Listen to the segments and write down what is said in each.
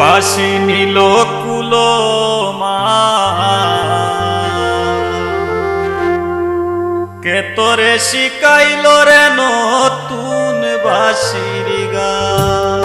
বাসি নীল কুল কে তোরে শিকাইল রে নতুন বাসির গান।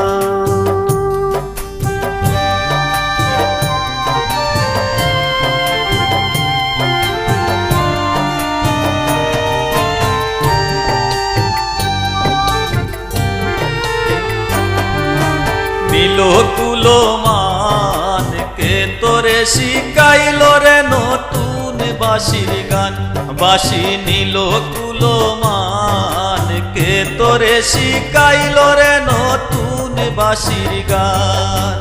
নীল কুল মান কে তোরে শিকাইল রে নতুন বাসির গান। বাসি নীল কুল মান কে তোরে শিকাইল রে নতুন বাসির গান।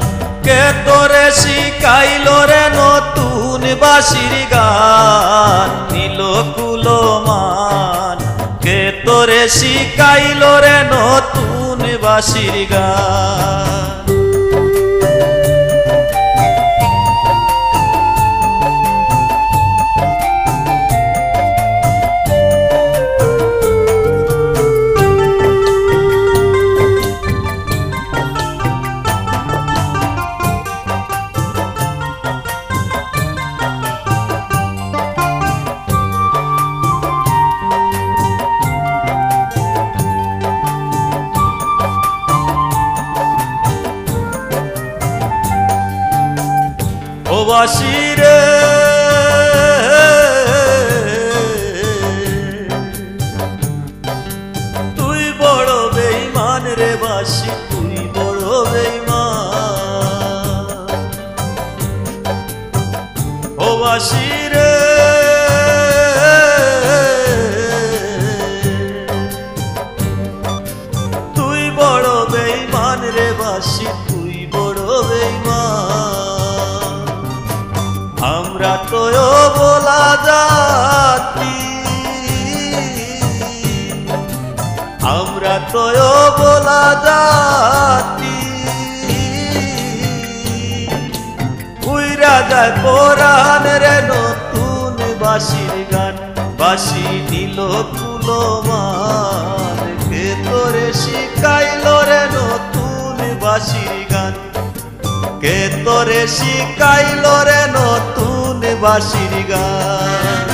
কে তোরে শিকাইল রে নতুন বাসির গান। নীল কুল মান কে তোরে শিকাইল রে নতুন বাসির গান। ও বাসি রে তুই বড় বেঈমান রে বাসি, তুই বড় বেঈমান। ও বাসি রে তুই বড় বেঈমান রে বাসি, তুই বড় বেঈমান। আমরা তোয় বলা জাতি, আমরা তোয় বলা জাতি। উইরা যায় পরাণ রে নতুন বাসির গান। বাসি নীল কুল মান কে তোরে শিকাইল রে নতুন বাসির গান। কে তোরে শিকাইল রে নতুন বাসির গান।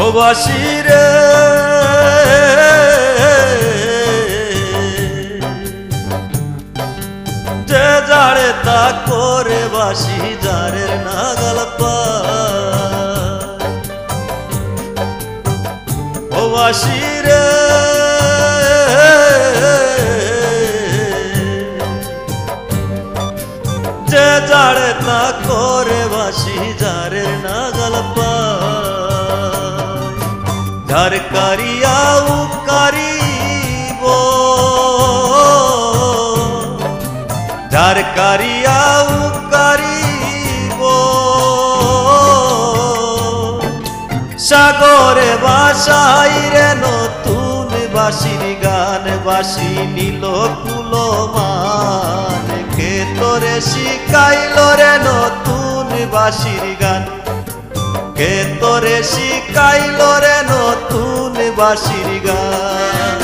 ও বাসি রে যে যারে তা করে বাসি যারের নাগাল পায়। ও বাসি রে যে যারে তা করে বাসি যারের নাগাল পায়। যার কারিয়া উকারিব, যার কারিয়া উকারিব সাগরে বাসাই রে নতুন বাসির গান। বাসি নীল কুল মান কে তোরে শিকাইল রে নতুন বাসির গান। কে তোরে শিকাইল রে নতুন বাসির গান।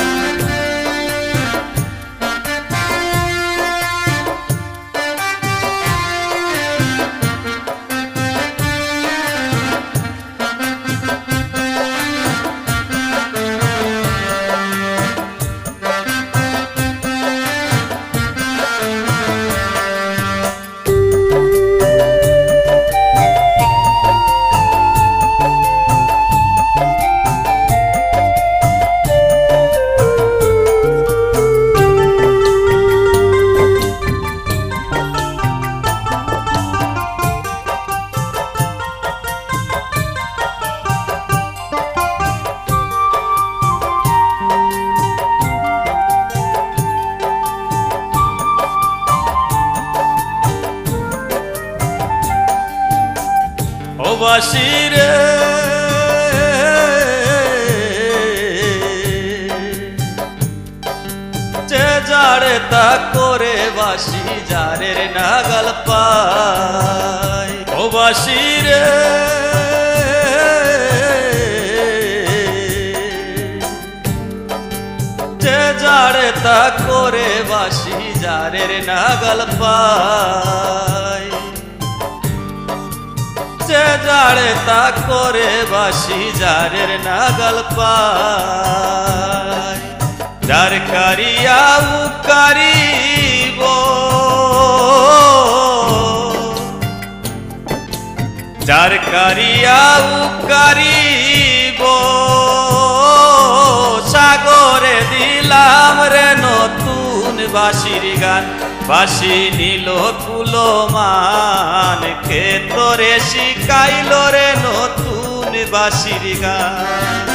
ও বাসি রে যাড়ে তা করে বাসি যারের নাগাল পায় ও বাসি রে যে যাড়ে তা করে বাসি যারের নাগাল পায় যে যাড়ে তা করে বাসি যারের নাগাল পায় যার কারিয়া উকারিব যার কারিয়া উকারিব সাগরে দিলাম রে নতুন বাঁশির গান বাঁশি নীল কুলমান ক্ষেত্রে শিখাইল রে নতুন বাঁশির গান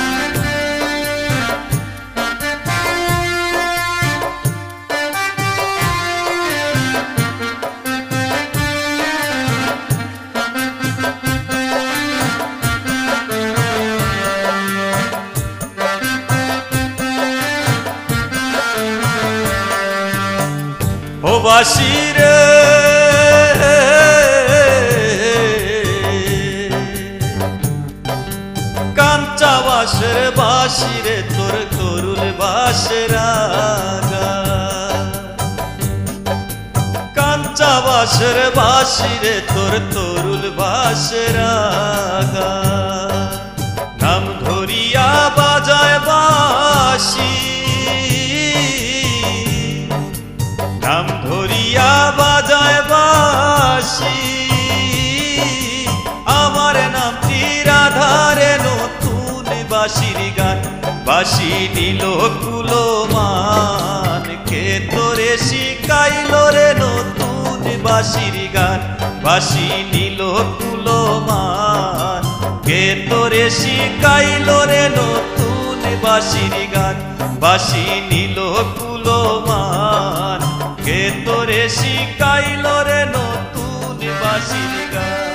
ও বাঁশি রে কাঞ্চা বাঁশের বাঁশি রে তোর তরুল বাঁশের আগা কাঞ্চা বাঁশের বাঁশি রে তোর তরুল বাঁশের আগা নাম ধরিয়া বাজায় বাঁশি নাম ধরিয়া বাজায় বাঁশি আমার নামটি রাধারে নতুন বাঁশির গান বাঁশি নীল কুলমান কে তোরে শিখাইল রে নতুন বাঁশির গান বাঁশি নীল কুলমান কে তোরে শিখাইল রে নতুন বাঁশির গান বাঁশি নীল কুলমান কে তোরে শিখাইল রে নতুন বাঁশির গান।